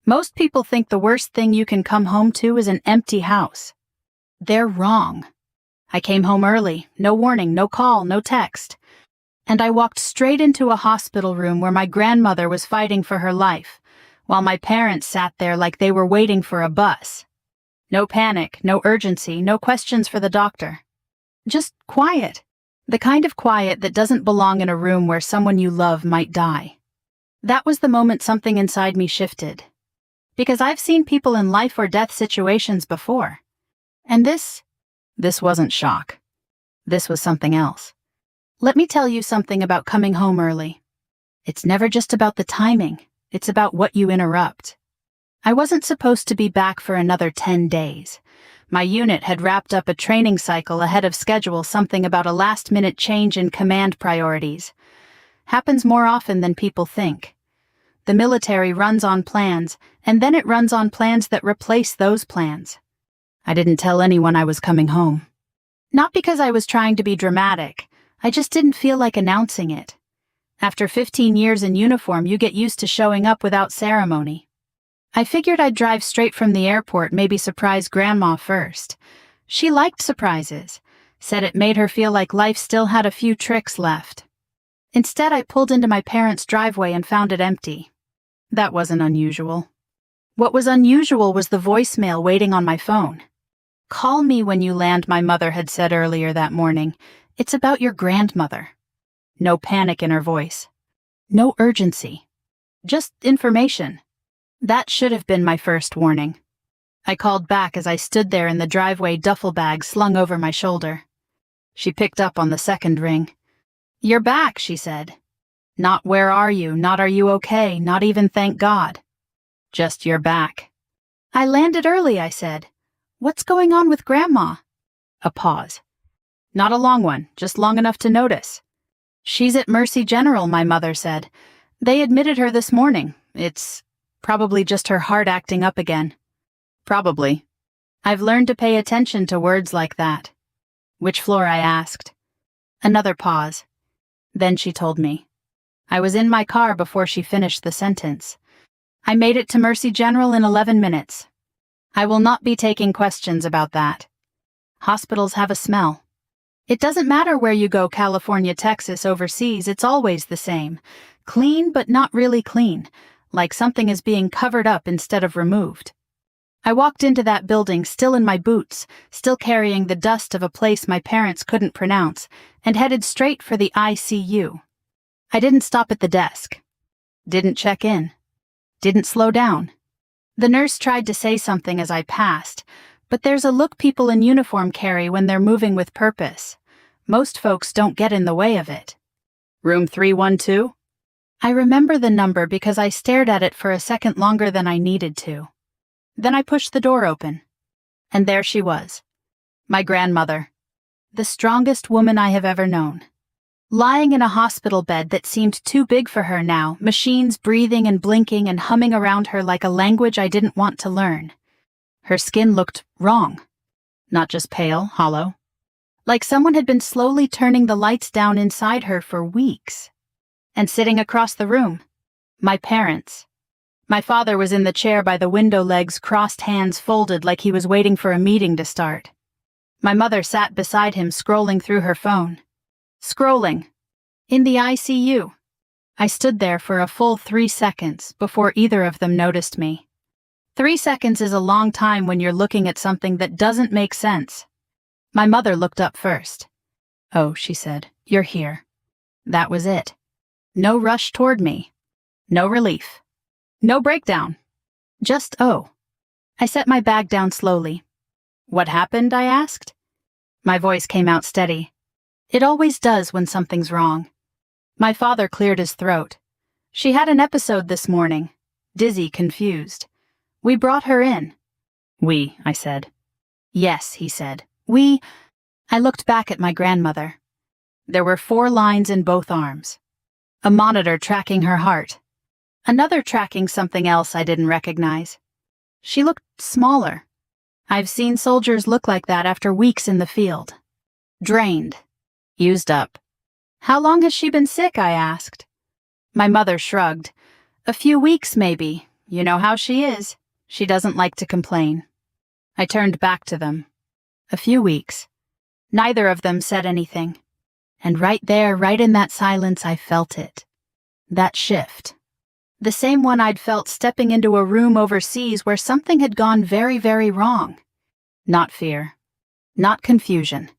Most people think the worst thing you can come home to is an empty house. They're wrong. I came home early, no warning, no call, no text. And I walked straight into a hospital room where my grandmother was fighting for her life, while my parents sat there like they were waiting for a bus. No panic, no urgency, no questions for the doctor. Just quiet. The kind of quiet that doesn't belong in a room where someone you love might die. That was the moment something inside me shifted. Because I've seen people in life or death situations before. And this wasn't shock. This was something else. Let me tell you something about coming home early. It's never just about the timing. It's about what you interrupt. I wasn't supposed to be back for another 10 days. My unit had wrapped up a training cycle ahead of schedule, something about a last-minute change in command priorities. Happens more often than people think. The military runs on plans, and then it runs on plans that replace those plans. I didn't tell anyone I was coming home. Not because I was trying to be dramatic. I just didn't feel like announcing it. After 15 years in uniform, you get used to showing up without ceremony. I figured I'd drive straight from the airport, maybe surprise Grandma first. She liked surprises, said it made her feel like life still had a few tricks left. Instead, I pulled into my parents' driveway and found it empty. That wasn't unusual. What was unusual was the voicemail waiting on my phone. "Call me when you land," my mother had said earlier that morning. "It's about your grandmother." No panic in her voice. No urgency. Just information. That should have been my first warning. I called back as I stood there in the driveway, duffel bag slung over my shoulder. She picked up on the second ring. "You're back," she said. Not "where are you," not "are you okay," not even "thank God." Just "you're back." "I landed early," I said. "What's going on with Grandma?" A pause. Not a long one, just long enough to notice. "She's at Mercy General," my mother said. "They admitted her this morning. It's probably just her heart acting up again." Probably. I've learned to pay attention to words like that. "Which floor?" I asked. Another pause. Then she told me. I was in my car before she finished the sentence. "I made it to Mercy General in 11 minutes. I will not be taking questions about that. Hospitals have a smell. It doesn't matter where you go, California, Texas, overseas, it's always the same. Clean, but not really clean. Like something is being covered up instead of removed." I walked into that building still in my boots, still carrying the dust of a place my parents couldn't pronounce, and headed straight for the ICU. I didn't stop at the desk. Didn't check in. Didn't slow down. The nurse tried to say something as I passed, but there's a look people in uniform carry when they're moving with purpose. Most folks don't get in the way of it. "Room 312? I remember the number because I stared at it for a second longer than I needed to. Then I pushed the door open. And there she was. My grandmother. The strongest woman I have ever known. Lying in a hospital bed that seemed too big for her now, machines breathing and blinking and humming around her like a language I didn't want to learn. Her skin looked wrong. Not just pale, hollow. Like someone had been slowly turning the lights down inside her for weeks. And sitting across the room, my parents. My father was in the chair by the window, legs crossed, hands folded like he was waiting for a meeting to start. My mother sat beside him, scrolling through her phone. Scrolling. In the ICU. I stood there for a full 3 seconds before either of them noticed me. 3 seconds is a long time when you're looking at something that doesn't make sense. My mother looked up first. "Oh," she said, "you're here." That was it. No rush toward me. No relief. No breakdown. Just oh. I set my bag down slowly. "What happened?" I asked. My voice came out steady. It always does when something's wrong. My father cleared his throat. "She had an episode this morning. Dizzy, confused. We brought her in." "We," I said. "Yes," he said. "We." I looked back at my grandmother. There were 4 lines in both arms. A monitor tracking her heart. Another tracking something else I didn't recognize. She looked smaller. I've seen soldiers look like that after weeks in the field. Drained. Used up. "How long has she been sick?" I asked. My mother shrugged. "A few weeks, maybe. You know how she is. She doesn't like to complain. I turned back to them. A few weeks. Neither of them said anything. And right there, right in that silence, I felt it. That shift. The same one I'd felt stepping into a room overseas where something had gone very, very wrong. Not fear. Not confusion.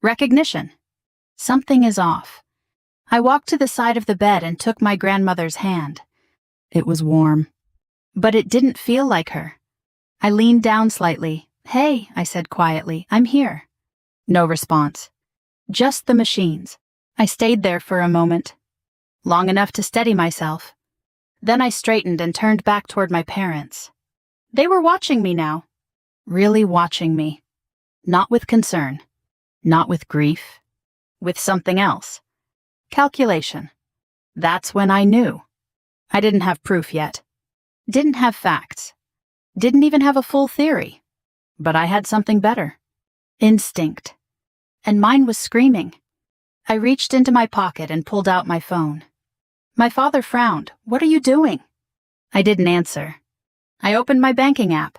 Recognition. Something is off. I walked to the side of the bed and took my grandmother's hand. It was warm. But it didn't feel like her. I leaned down slightly. "Hey," I said quietly, "I'm here." No response. Just the machines. I stayed there for a moment. Long enough to steady myself. Then I straightened and turned back toward my parents. They were watching me now. Really watching me. Not with concern. Not with grief. With something else. Calculation. That's when I knew. I didn't have proof yet. Didn't have facts. Didn't even have a full theory. But I had something better. Instinct. And mine was screaming. I reached into my pocket and pulled out my phone. My father frowned. "What are you doing?" I didn't answer. I opened my banking app.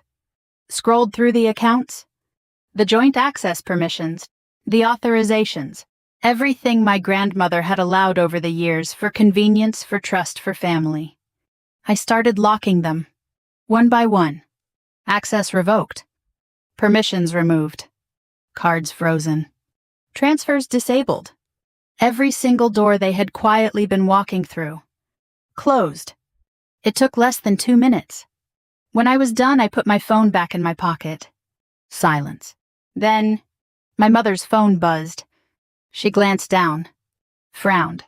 Scrolled through the accounts. The joint access permissions. The authorizations. Everything my grandmother had allowed over the years for convenience, for trust, for family. I started locking them. One by one. Access revoked. Permissions removed. Cards frozen. Transfers disabled. Every single door they had quietly been walking through. Closed. It took less than 2 minutes. When I was done, I put my phone back in my pocket. Silence. Then, my mother's phone buzzed. She glanced down. Frowned.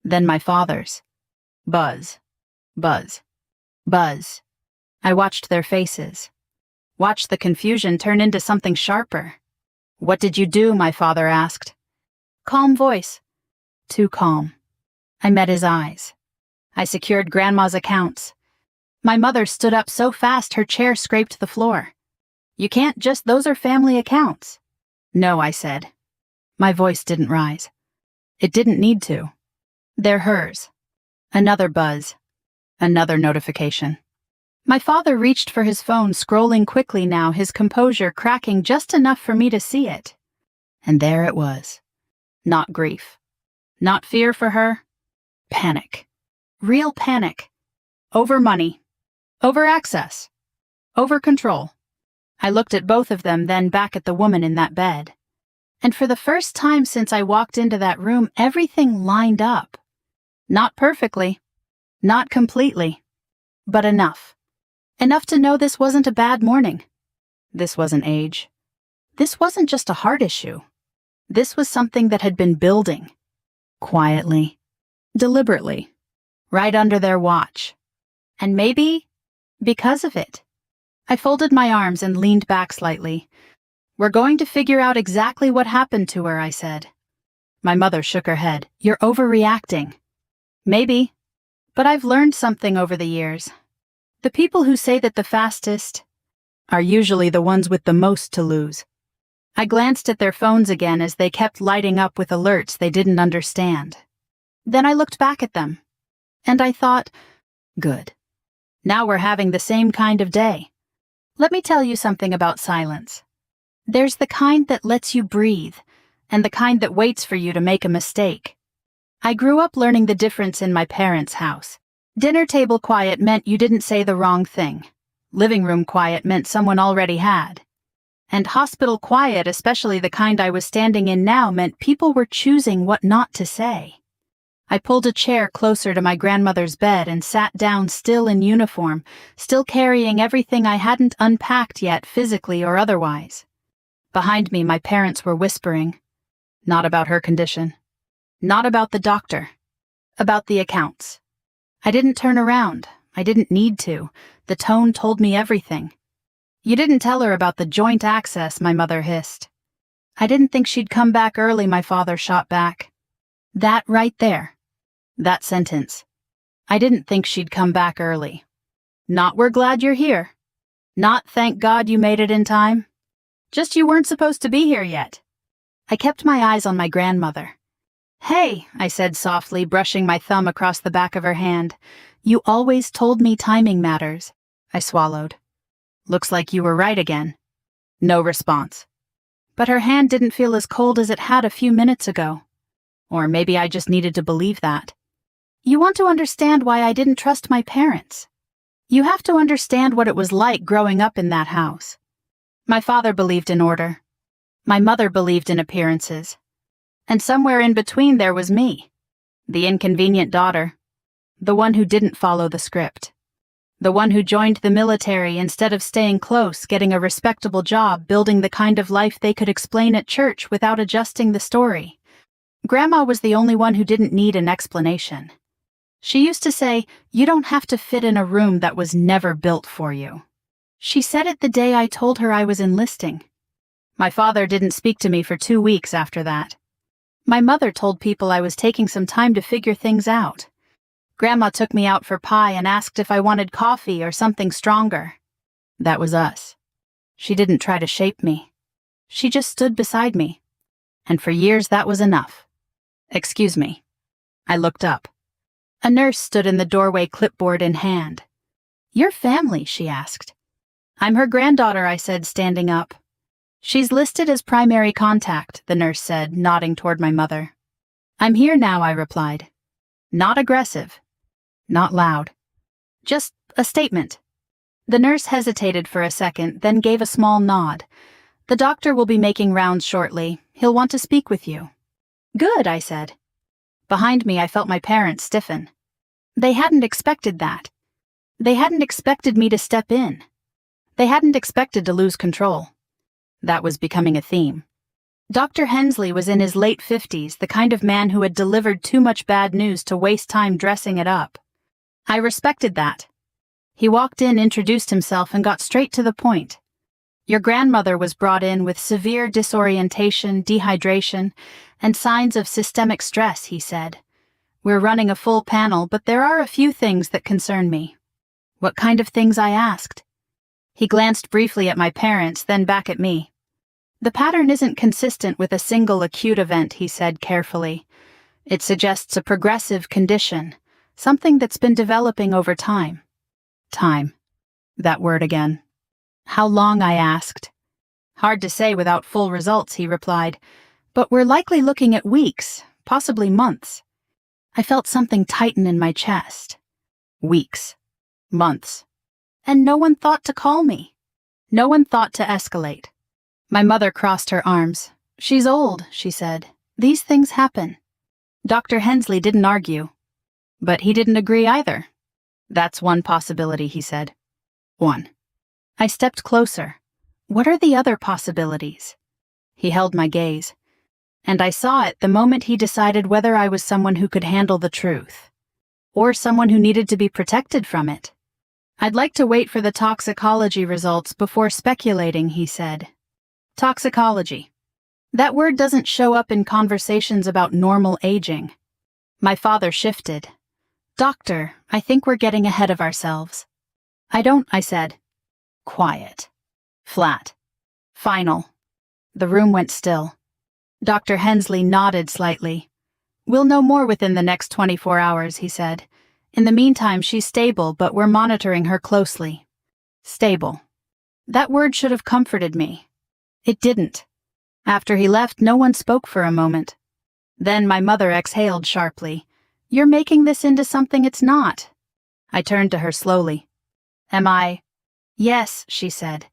Then my father's. Buzz. Buzz. Buzz. I watched their faces. Watched the confusion turn into something sharper. "What did you do?" my father asked. Calm voice. Too calm. I met his eyes. I secured Grandma's accounts. My mother stood up so fast her chair scraped the floor. "You can't just, those are family accounts." "No," I said. My voice didn't rise. It didn't need to. "They're hers." Another buzz. Another notification. My father reached for his phone, scrolling quickly now, his composure cracking just enough for me to see it. And there it was. Not grief. Not fear for her. Panic. Real panic. Over money. Over access. Over control. I looked at both of them, then back at the woman in that bed. And for the first time since I walked into that room, everything lined up. Not perfectly. Not completely. But enough. Enough to know this wasn't a bad morning. This wasn't age. This wasn't just a heart issue. This was something that had been building. Quietly. Deliberately. Right under their watch. And maybe because of it. I folded my arms and leaned back slightly. "We're going to figure out exactly what happened to her," I said. My mother shook her head. "You're overreacting." "Maybe. But I've learned something over the years. The people who say that the fastest are usually the ones with the most to lose." I glanced at their phones again as they kept lighting up with alerts they didn't understand. Then I looked back at them. And I thought, good. Now we're having the same kind of day. Let me tell you something about silence. There's the kind that lets you breathe, and the kind that waits for you to make a mistake. I grew up learning the difference in my parents' house. Dinner table quiet meant you didn't say the wrong thing. Living room quiet meant someone already had. And hospital quiet, especially the kind I was standing in now, meant people were choosing what not to say. I pulled a chair closer to my grandmother's bed and sat down, still in uniform, still carrying everything I hadn't unpacked yet, physically or otherwise. Behind me, my parents were whispering. Not about her condition. Not about the doctor. About the accounts. I didn't turn around. I didn't need to. The tone told me everything. "You didn't tell her about the joint access," my mother hissed. "I didn't think she'd come back early," my father shot back. That right there. That sentence. I didn't think she'd come back early. Not "we're glad you're here." Not "thank God you made it in time." Just "you weren't supposed to be here yet." I kept my eyes on my grandmother. Hey, I said softly, brushing my thumb across the back of her hand. You always told me timing matters. I swallowed. Looks like you were right again. No response. But her hand didn't feel as cold as it had a few minutes ago. Or maybe I just needed to believe that. You want to understand why I didn't trust my parents. You have to understand what it was like growing up in that house. My father believed in order. My mother believed in appearances. And somewhere in between there was me, the inconvenient daughter, the one who didn't follow the script, the one who joined the military instead of staying close, getting a respectable job, building the kind of life they could explain at church without adjusting the story. Grandma was the only one who didn't need an explanation. She used to say, "You don't have to fit in a room that was never built for you." She said it the day I told her I was enlisting. My father didn't speak to me for 2 weeks after that. My mother told people I was taking some time to figure things out. Grandma took me out for pie and asked if I wanted coffee or something stronger. That was us. She didn't try to shape me. She just stood beside me. And for years that was enough. Excuse me. I looked up. A nurse stood in the doorway, clipboard in hand. Your family, she asked. I'm her granddaughter, I said, standing up. She's listed as primary contact, the nurse said, nodding toward my mother. I'm here now, I replied. Not aggressive. Not loud. Just a statement. The nurse hesitated for a second, then gave a small nod. The doctor will be making rounds shortly. He'll want to speak with you. Good, I said. Behind me, I felt my parents stiffen. They hadn't expected that. They hadn't expected me to step in. They hadn't expected to lose control. That was becoming a theme. Dr. Hensley was in his late 50s, the kind of man who had delivered too much bad news to waste time dressing it up. I respected that. He walked in, introduced himself, and got straight to the point. Your grandmother was brought in with severe disorientation, dehydration, and signs of systemic stress, he said. We're running a full panel, but there are a few things that concern me. What kind of things? I asked. He glanced briefly at my parents, then back at me. The pattern isn't consistent with a single acute event, he said carefully. It suggests a progressive condition, something that's been developing over time. Time. That word again. How long? I asked. Hard to say without full results, he replied, but we're likely looking at weeks, possibly months. I felt something tighten in my chest. Weeks. Months. And no one thought to call me. No one thought to escalate. My mother crossed her arms. She's old, she said. These things happen. Dr. Hensley didn't argue. But he didn't agree either. That's one possibility, he said. One. I stepped closer. What are the other possibilities? He held my gaze. And I saw it the moment he decided whether I was someone who could handle the truth. Or someone who needed to be protected from it. I'd like to wait for the toxicology results before speculating, he said. Toxicology. That word doesn't show up in conversations about normal aging. My father shifted. Doctor, I think we're getting ahead of ourselves. I don't, I said. Quiet. Flat. Final. The room went still. Dr. Hensley nodded slightly. We'll know more within the next 24 hours, he said. In the meantime, she's stable, but we're monitoring her closely. Stable. That word should have comforted me. It didn't. After he left, no one spoke for a moment. Then my mother exhaled sharply. You're making this into something it's not. I turned to her slowly. Am I? Yes, she said.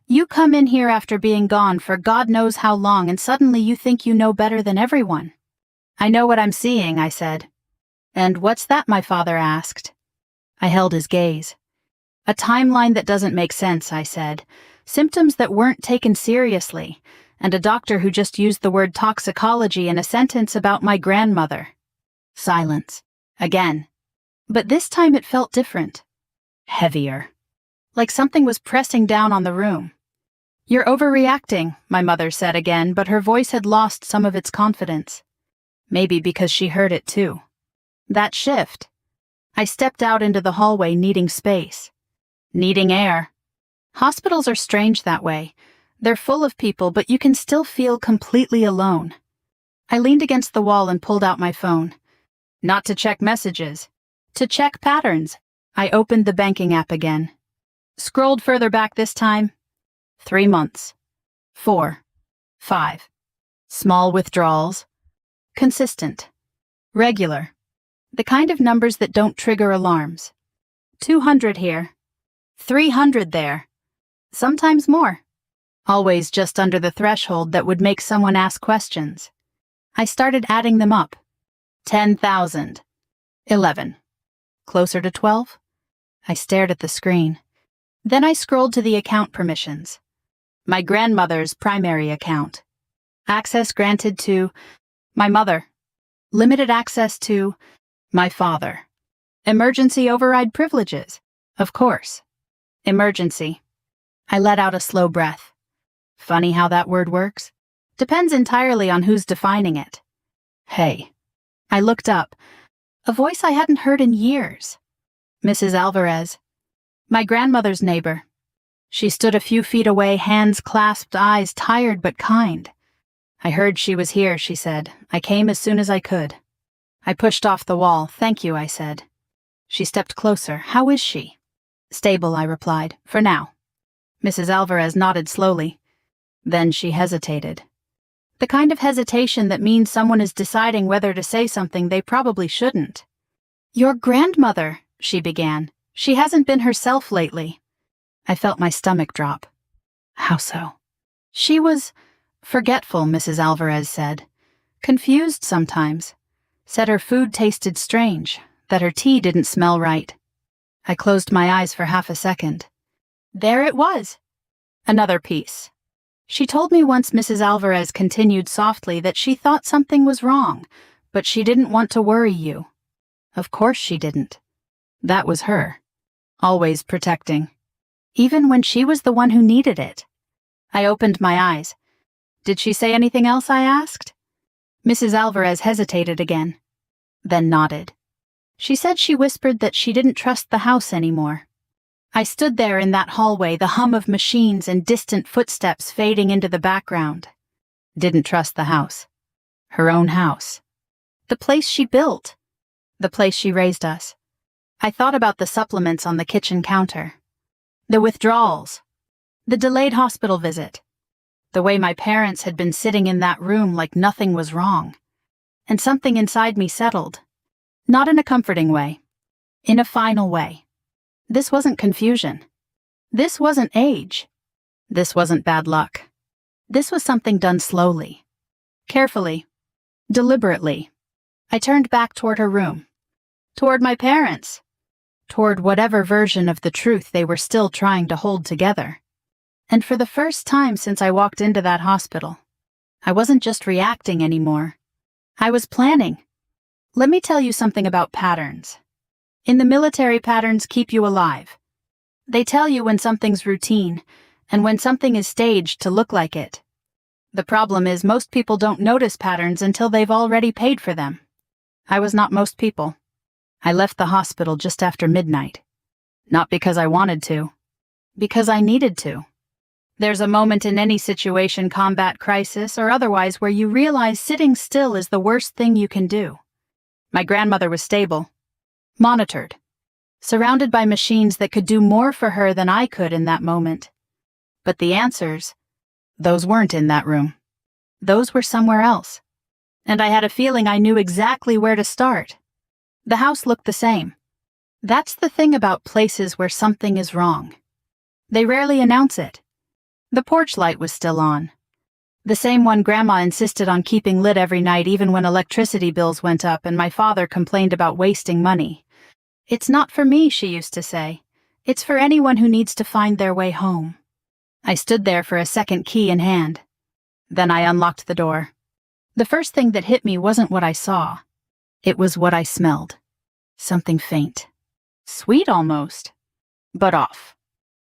You come in here after being gone for God knows how long, and suddenly you think you know better than everyone. I know what I'm seeing, I said. And what's that? My father asked. I held his gaze. A timeline that doesn't make sense, I said. Symptoms that weren't taken seriously, and a doctor who just used the word toxicology in a sentence about my grandmother. Silence. Again. But this time it felt different. Heavier. Like something was pressing down on the room. You're overreacting, my mother said again, but her voice had lost some of its confidence. Maybe because she heard it too. That shift. I stepped out into the hallway, needing space. Needing air. Hospitals are strange that way. They're full of people, but you can still feel completely alone. I leaned against the wall and pulled out my phone. Not to check messages, to check patterns. I opened the banking app again. Scrolled further back this time. 3 months. 4. 5. Small withdrawals. Consistent. Regular. The kind of numbers that don't trigger alarms. 200 here. 300 there. Sometimes more. Always just under the threshold that would make someone ask questions. I started adding them up. 10,000. 11. Closer to 12? I stared at the screen. Then I scrolled to the account permissions. My grandmother's primary account. Access granted to my mother. Limited access to my father. Emergency override privileges. Of course. Emergency. I let out a slow breath. Funny how that word works. Depends entirely on who's defining it. Hey. I looked up. A voice I hadn't heard in years. Mrs. Alvarez. My grandmother's neighbor. She stood a few feet away, hands clasped, eyes tired but kind. I heard she was here, she said. I came as soon as I could. I pushed off the wall. Thank you, I said. She stepped closer. How is she? Stable, I replied. For now. Mrs. Alvarez nodded slowly. Then she hesitated. The kind of hesitation that means someone is deciding whether to say something they probably shouldn't. Your grandmother, she began. She hasn't been herself lately. I felt my stomach drop. How so? She was forgetful, Mrs. Alvarez said. Confused sometimes. Said her food tasted strange, that her tea didn't smell right. I closed my eyes for half a second. There it was. Another piece. She told me once, Mrs. Alvarez continued softly, that she thought something was wrong, but she didn't want to worry you. Of course she didn't. That was her. Always protecting. Even when she was the one who needed it. I opened my eyes. Did she say anything else, I asked? Mrs. Alvarez hesitated again, then nodded. She said she whispered that she didn't trust the house anymore. I stood there in that hallway, the hum of machines and distant footsteps fading into the background. Didn't trust the house. Her own house. The place she built. The place she raised us. I thought about the supplements on the kitchen counter. The withdrawals. The delayed hospital visit. The way my parents had been sitting in that room like nothing was wrong. And something inside me settled. Not in a comforting way. In a final way. This wasn't confusion. This wasn't age. This wasn't bad luck. This was something done slowly. Carefully. Deliberately. I turned back toward her room. Toward my parents. Toward whatever version of the truth they were still trying to hold together. And for the first time since I walked into that hospital, I wasn't just reacting anymore. I was planning. Let me tell you something about patterns. In the military, patterns keep you alive. They tell you when something's routine, and when something is staged to look like it. The problem is most people don't notice patterns until they've already paid for them. I was not most people. I left the hospital just after midnight. Not because I wanted to. Because I needed to. There's a moment in any situation, combat, crisis, or otherwise, where you realize sitting still is the worst thing you can do. My grandmother was stable. Monitored. Surrounded by machines that could do more for her than I could in that moment. But the answers, those weren't in that room. Those were somewhere else. And I had a feeling I knew exactly where to start. The house looked the same. That's the thing about places where something is wrong. They rarely announce it. The porch light was still on. The same one Grandma insisted on keeping lit every night even when electricity bills went up and my father complained about wasting money. It's not for me, she used to say. It's for anyone who needs to find their way home. I stood there for a second, key in hand. Then I unlocked the door. The first thing that hit me wasn't what I saw. It was what I smelled. Something faint. Sweet almost. But off.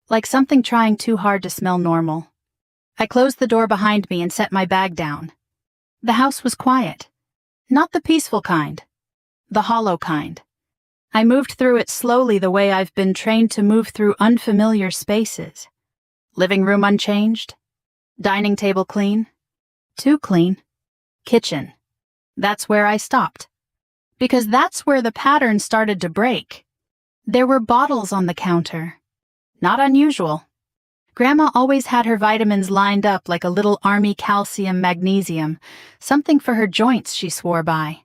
Like something trying too hard to smell normal. I closed the door behind me and set my bag down. The house was quiet. Not the peaceful kind. The hollow kind. I moved through it slowly, the way I've been trained to move through unfamiliar spaces. Living room unchanged. Dining table clean. Too clean. Kitchen. That's where I stopped. Because that's where the pattern started to break. There were bottles on the counter. Not unusual. Grandma always had her vitamins lined up like a little army calcium magnesium, something for her joints she swore by.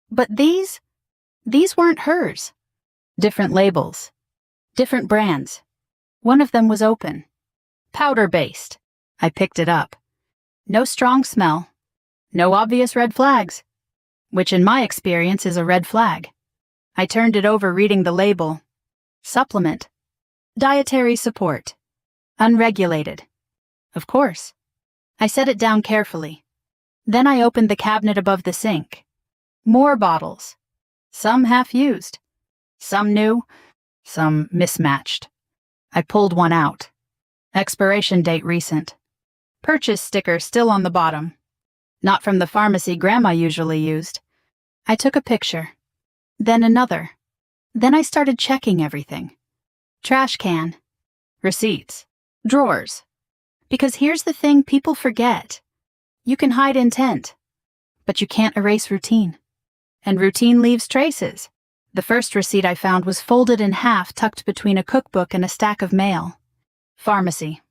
But these weren't hers. Different labels. Different brands. One of them was open. Powder-based. I picked it up. No strong smell. No obvious red flags. Which in my experience is a red flag. I turned it over reading the label. Supplement. Dietary support. Unregulated. Of course. I set it down carefully. Then I opened the cabinet above the sink. More bottles. Some half-used. Some new. Some mismatched. I pulled one out. Expiration date recent. Purchase sticker still on the bottom. Not from the pharmacy Grandma usually used. I took a picture. Then another. Then I started checking everything. Trash can. Receipts. Drawers. Because here's the thing people forget. You can hide intent, but you can't erase routine. And routine leaves traces. The first receipt I found was folded in half, tucked between a cookbook and a stack of mail. Pharmacy.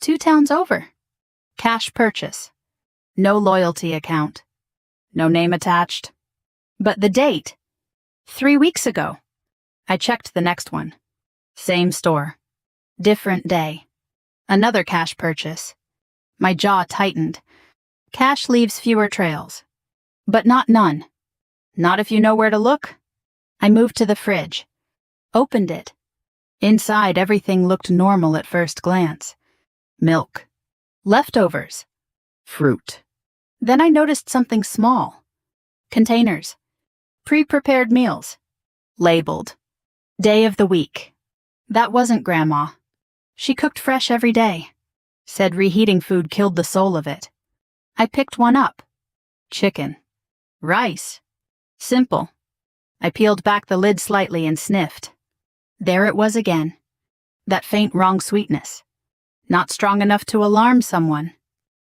2 towns over. Cash purchase. No loyalty account. No name attached. But the date. 3 weeks ago. I checked the next one. Same store. Different day. Another cash purchase. My jaw tightened. Cash leaves fewer trails. But not none. Not if you know where to look. I moved to the fridge. Opened it. Inside, everything looked normal at first glance. Milk. Leftovers. Fruit. Then I noticed something small. Containers. Pre-prepared meals. Labeled. Day of the week. That wasn't Grandma. She cooked fresh every day. Said reheating food killed the soul of it. I picked one up. Chicken. Rice. Simple. I peeled back the lid slightly and sniffed. There it was again. That faint wrong sweetness. Not strong enough to alarm someone.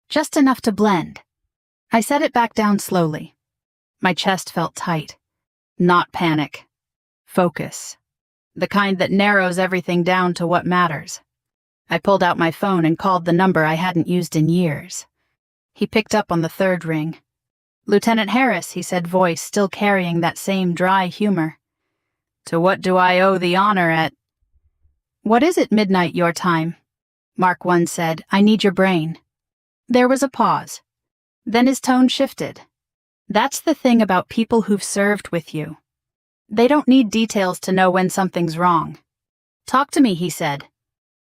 Just enough to blend. I set it back down slowly. My chest felt tight. Not panic. Focus. The kind that narrows everything down to what matters. I pulled out my phone and called the number I hadn't used in years. He picked up on the 3rd ring. Lieutenant Harris, he said, voice still carrying that same dry humor. To what do I owe the honor at... What is it, midnight your time? Mark 1 said, I need your brain. There was a pause. Then his tone shifted. That's the thing about people who've served with you. They don't need details to know when something's wrong. Talk to me, he said.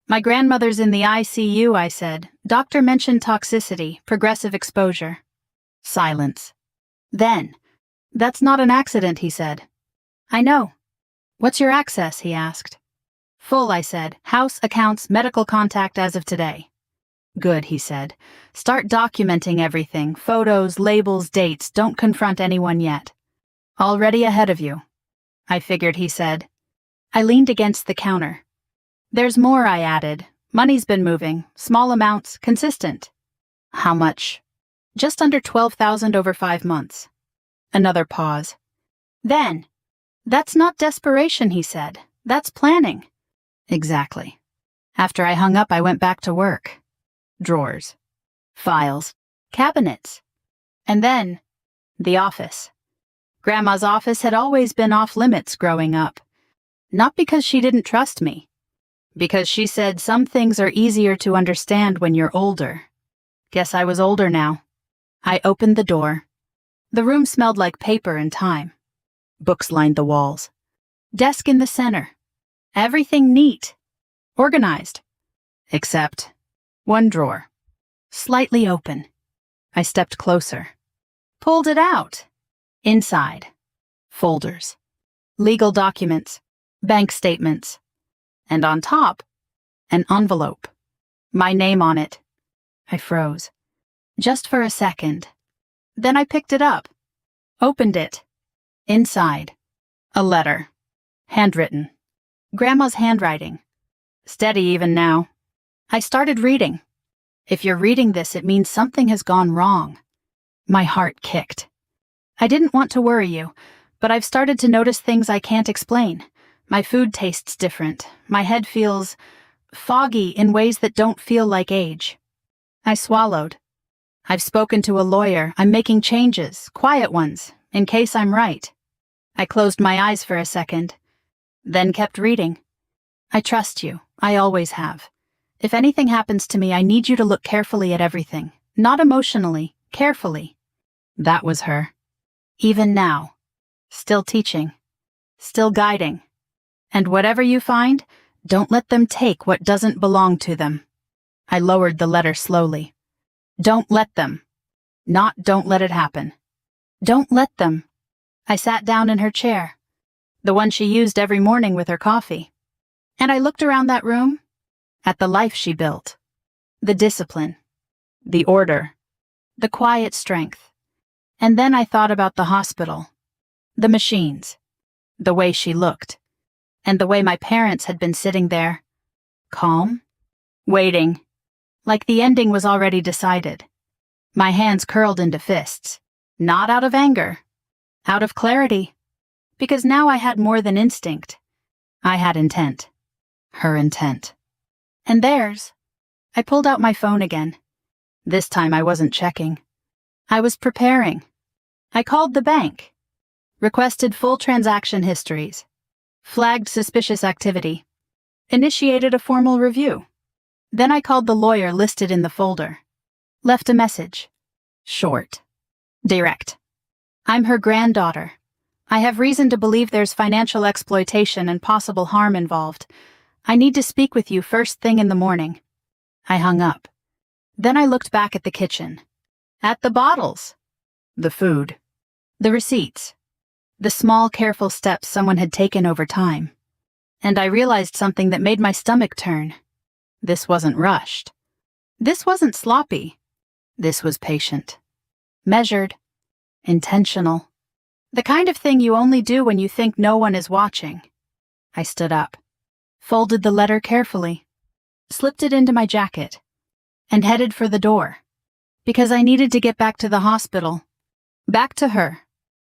My grandmother's in the ICU, I said. Doctor mentioned toxicity, progressive exposure. Silence. Then, that's not an accident, he said. I know. What's your access, he asked. Full, I said. House, accounts, medical contact as of today. Good, he said. Start documenting everything. Photos, labels, dates. Don't confront anyone yet. Already ahead of you. I figured, he said. I leaned against the counter. There's more, I added. Money's been moving. Small amounts, consistent. How much? Just under 12,000 over 5 months. Another pause. Then, that's not desperation, he said. That's planning. Exactly. After I hung up, I went back to work. Drawers. Files. Cabinets. And then, the office. Grandma's office had always been off limits growing up. Not because she didn't trust me. Because she said some things are easier to understand when you're older. Guess I was older now. I opened the door. The room smelled like paper and time. Books lined the walls. Desk in the center. Everything neat. Organized. Except one drawer. Slightly open. I stepped closer. Pulled it out. Inside. Folders. Legal documents. Bank statements. And on top, an envelope. My name on it. I froze. Just for a second. Then I picked it up. Opened it. Inside. A letter. Handwritten. Grandma's handwriting. Steady even now. I started reading. If you're reading this, it means something has gone wrong. My heart kicked. I didn't want to worry you, but I've started to notice things I can't explain. My food tastes different. My head feels foggy in ways that don't feel like age. I swallowed. I've spoken to a lawyer. I'm making changes, quiet ones, in case I'm right. I closed my eyes for a second, then kept reading. I trust you. I always have. If anything happens to me, I need you to look carefully at everything. Not emotionally, carefully. That was her. Even now. Still teaching. Still guiding. And whatever you find, don't let them take what doesn't belong to them. I lowered the letter slowly. Don't let them. Not don't let it happen. Don't let them. I sat down in her chair, the one she used every morning with her coffee. And I looked around that room, at the life she built. The discipline. The order. The quiet strength. And then I thought about the hospital. The machines. The way she looked. And the way my parents had been sitting there. Calm. Waiting. Like the ending was already decided. My hands curled into fists. Not out of anger. Out of clarity. Because now I had more than instinct. I had intent. Her intent. And theirs. I pulled out my phone again. This time I wasn't checking. I was preparing. I called the bank. Requested full transaction histories. Flagged suspicious activity. Initiated a formal review. Then I called the lawyer listed in the folder. Left a message. Short. Direct. I'm her granddaughter. I have reason to believe there's financial exploitation and possible harm involved. I need to speak with you first thing in the morning. I hung up. Then I looked back at the kitchen. At the bottles. The food. The receipts. The small, careful steps someone had taken over time. And I realized something that made my stomach turn. This wasn't rushed. This wasn't sloppy. This was patient. Measured. Intentional. The kind of thing you only do when you think no one is watching. I stood up. Folded the letter carefully. Slipped it into my jacket. And headed for the door. Because I needed to get back to the hospital. Back to her.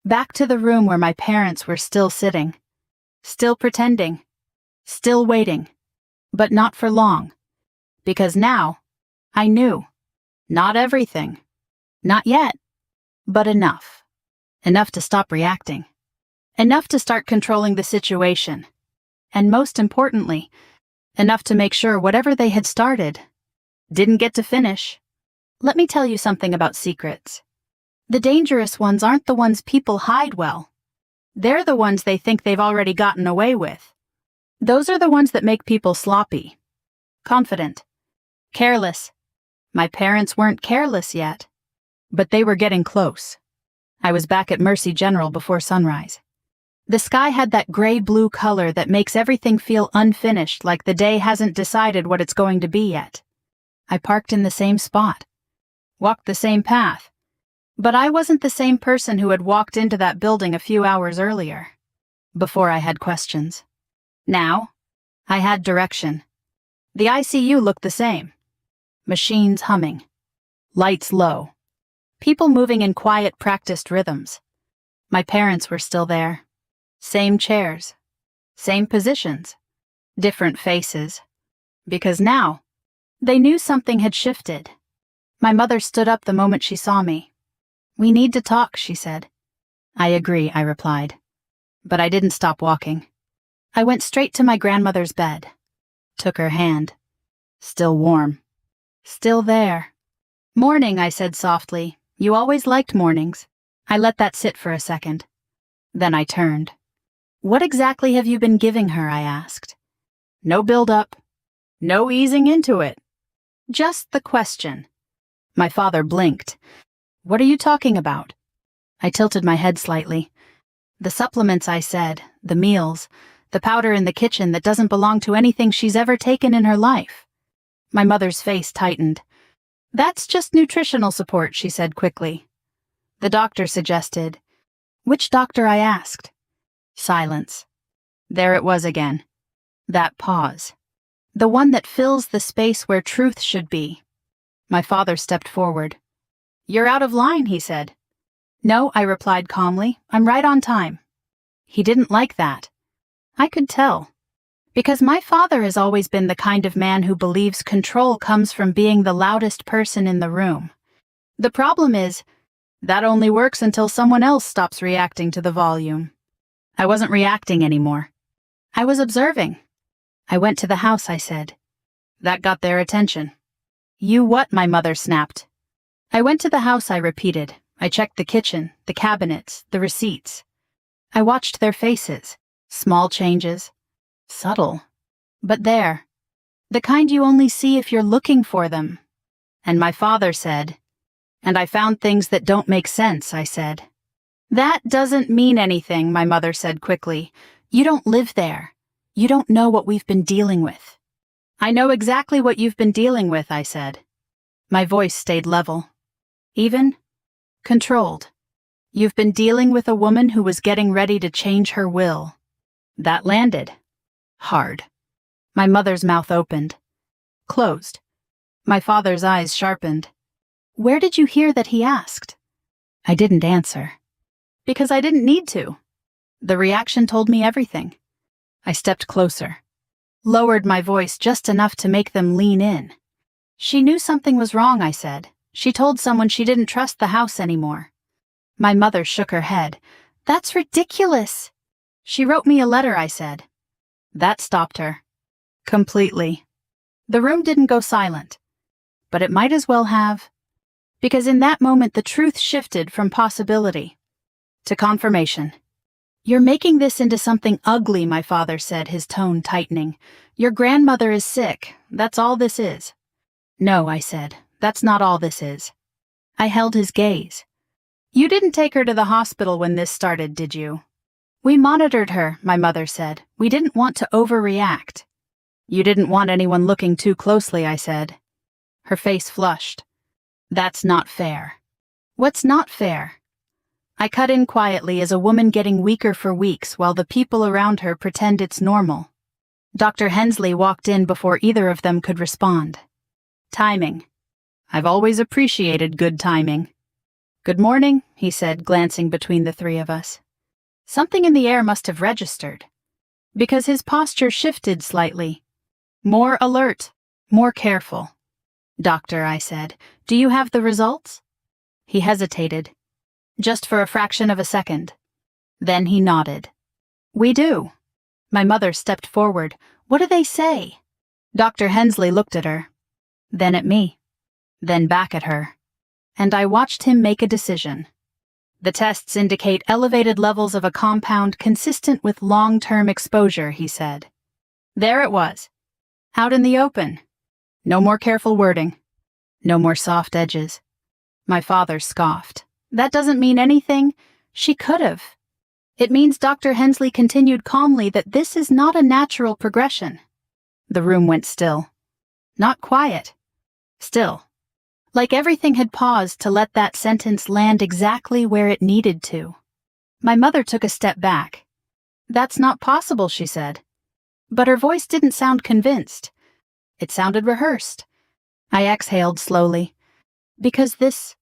Back to the room where my parents were still sitting. Still pretending. Still waiting. But not for long. Because now, I knew. Not everything. Not yet. But enough. Enough to stop reacting. Enough to start controlling the situation. And most importantly, enough to make sure whatever they had started didn't get to finish. Let me tell you something about secrets. The dangerous ones aren't the ones people hide well. They're the ones they think they've already gotten away with. Those are the ones that make people sloppy. Confident. Careless. My parents weren't careless yet. But they were getting close. I was back at Mercy General before sunrise. The sky had that gray-blue color that makes everything feel unfinished, like the day hasn't decided what it's going to be yet. I parked in the same spot. Walked the same path. But I wasn't the same person who had walked into that building a few hours earlier. Before I had questions. Now, I had direction. The ICU looked the same. Machines humming. Lights low. People moving in quiet, practiced rhythms. My parents were still there. Same chairs. Same positions. Different faces. Because now, they knew something had shifted. My mother stood up the moment she saw me. "We need to talk," she said. "I agree," I replied. But I didn't stop walking. I went straight to my grandmother's bed. Took her hand. Still warm. Still there. "Morning," I said softly. "You always liked mornings." I let that sit for a second. Then I turned. "What exactly have you been giving her?" I asked. No build-up. No easing into it. Just the question. My father blinked. "What are you talking about?" I tilted my head slightly. "The supplements," I said, "the meals, the powder in the kitchen that doesn't belong to anything she's ever taken in her life." My mother's face tightened. "That's just nutritional support," she said quickly. The doctor suggested. "Which doctor?" I asked. Silence. There it was again. That pause. The one that fills the space where truth should be. My father stepped forward. "You're out of line," he said. No, I replied calmly. I'm right on time. He didn't like that. I could tell. Because my father has always been the kind of man who believes control comes from being the loudest person in the room. The problem is, that only works until someone else stops reacting to the volume. I wasn't reacting anymore. I was observing. I went to the house, I said. That got their attention. You what? My mother snapped. I went to the house, I repeated. I checked the kitchen, the cabinets, the receipts. I watched their faces. Small changes. Subtle. But there. The kind you only see if you're looking for them. And my father said, and I found things that don't make sense, I said. That doesn't mean anything, my mother said quickly. You don't live there. You don't know what we've been dealing with. I know exactly what you've been dealing with, I said. My voice stayed level. Even? Controlled. You've been dealing with a woman who was getting ready to change her will. That landed. Hard. My mother's mouth opened. Closed. My father's eyes sharpened. Where did you hear that, he asked? I didn't answer. Because I didn't need to. The reaction told me everything. I stepped closer. Lowered my voice just enough to make them lean in. She knew something was wrong, I said. She told someone she didn't trust the house anymore. My mother shook her head. That's ridiculous. She wrote me a letter, I said. That stopped her. Completely. The room didn't go silent. But it might as well have. Because in that moment the truth shifted from possibility to confirmation. You're making this into something ugly, my father said, his tone tightening. Your grandmother is sick. That's all this is. No, I said. That's not all this is. I held his gaze. You didn't take her to the hospital when this started, did you? We monitored her, my mother said. We didn't want to overreact. You didn't want anyone looking too closely, I said. Her face flushed. That's not fair. What's not fair? I cut in quietly as a woman getting weaker for weeks while the people around her pretend it's normal. Dr. Hensley walked in before either of them could respond. Timing. I've always appreciated good timing. Good morning, he said, glancing between the three of us. Something in the air must have registered. Because his posture shifted slightly. More alert, more careful. Doctor, I said, do you have the results? He hesitated. Just for a fraction of a second. Then he nodded. We do. My mother stepped forward. What do they say? Dr. Hensley looked at her. Then at me. Then back at her. And I watched him make a decision. The tests indicate elevated levels of a compound consistent with long-term exposure, he said. There it was. Out in the open. No more careful wording. No more soft edges. My father scoffed. That doesn't mean anything. She could have. It means Dr. Hensley continued calmly that this is not a natural progression. The room went still. Not quiet. Still. Like everything had paused to let that sentence land exactly where it needed to. My mother took a step back. That's not possible, she said. But her voice didn't sound convinced. It sounded rehearsed. I exhaled slowly. Because this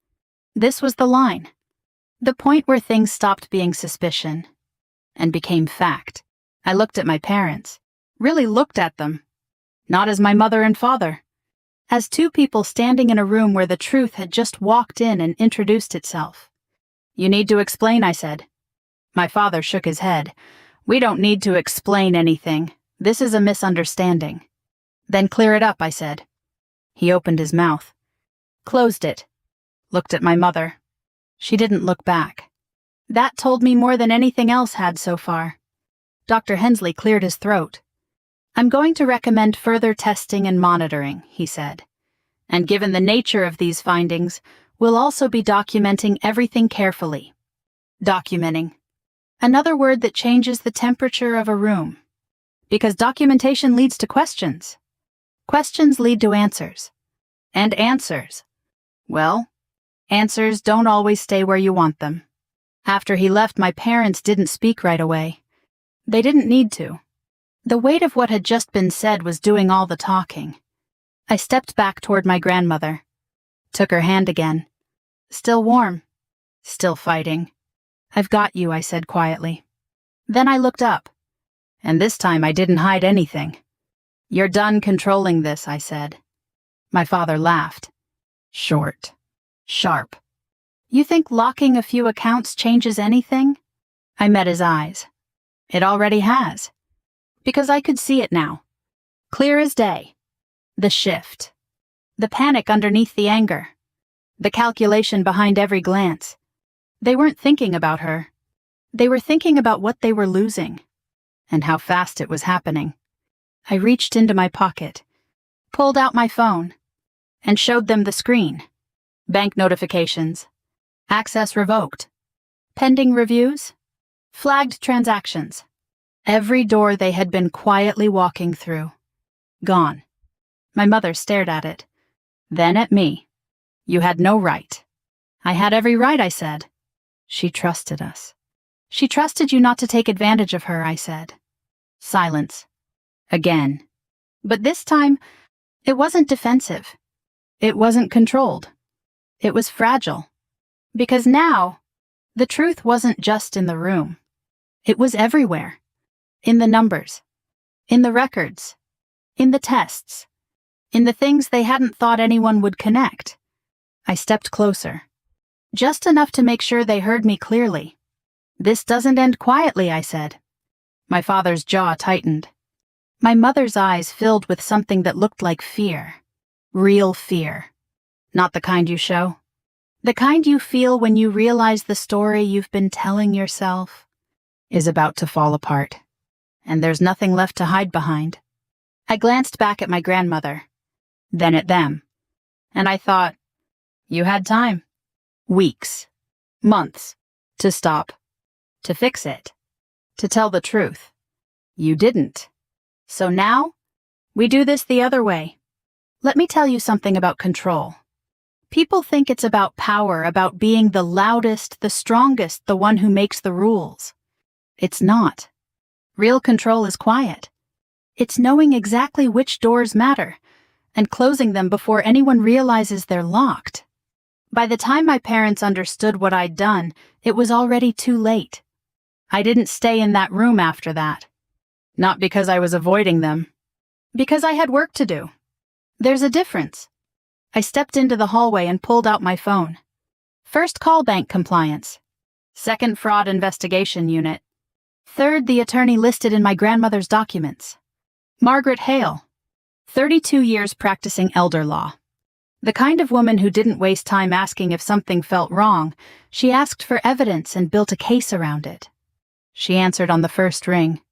was the line. The point where things stopped being suspicion and became fact. I looked at my parents. Really looked at them. Not as my mother and father. As two people standing in a room where the truth had just walked in and introduced itself. You need to explain, I said. My father shook his head. We don't need to explain anything. This is a misunderstanding. Then clear it up, I said. He opened his mouth. Closed it. Looked at my mother. She didn't look back. That told me more than anything else had so far. Dr. Hensley cleared his throat. I'm going to recommend further testing and monitoring, he said. And given the nature of these findings, we'll also be documenting everything carefully. Documenting. Another word that changes the temperature of a room. Because documentation leads to questions. Questions lead to answers. And answers. Well, answers don't always stay where you want them. After he left, my parents didn't speak right away. They didn't need to. The weight of what had just been said was doing all the talking. I stepped back toward my grandmother. Took her hand again. Still warm. Still fighting. I've got you, I said quietly. Then I looked up. And this time I didn't hide anything. You're done controlling this, I said. My father laughed. Short. Sharp. You think locking a few accounts changes anything? I met his eyes. It already has. Because I could see it now. Clear as day. The shift. The panic underneath the anger. The calculation behind every glance. They weren't thinking about her. They were thinking about what they were losing. And how fast it was happening. I reached into my pocket, pulled out my phone, and showed them the screen. Bank notifications. Access revoked. Pending reviews. Flagged transactions. Every door they had been quietly walking through. Gone. My mother stared at it. Then at me. You had no right. I had every right, I said. She trusted us. She trusted you not to take advantage of her, I said. Silence. Again. But this time, it wasn't defensive. It wasn't controlled. It was fragile. Because now, the truth wasn't just in the room. It was everywhere. In the numbers. In the records. In the tests. In the things they hadn't thought anyone would connect. I stepped closer. Just enough to make sure they heard me clearly. This doesn't end quietly, I said. My father's jaw tightened. My mother's eyes filled with something that looked like fear. Real fear. Not the kind you show. The kind you feel when you realize the story you've been telling yourself is about to fall apart. And there's nothing left to hide behind. I glanced back at my grandmother. Then at them. And I thought, you had time. Weeks. Months. To stop. To fix it. To tell the truth. You didn't. So now, we do this the other way. Let me tell you something about control. People think it's about power, about being the loudest, the strongest, the one who makes the rules. It's not. Real control is quiet. It's knowing exactly which doors matter, and closing them before anyone realizes they're locked. By the time my parents understood what I'd done, it was already too late. I didn't stay in that room after that. Not because I was avoiding them. Because I had work to do. There's a difference. I stepped into the hallway and pulled out my phone. First, call bank compliance. Second, fraud investigation unit. Third, the attorney listed in my grandmother's documents. Margaret Hale. 32 years practicing elder law. The kind of woman who didn't waste time asking if something felt wrong. She asked for evidence and built a case around it. She answered on the first ring.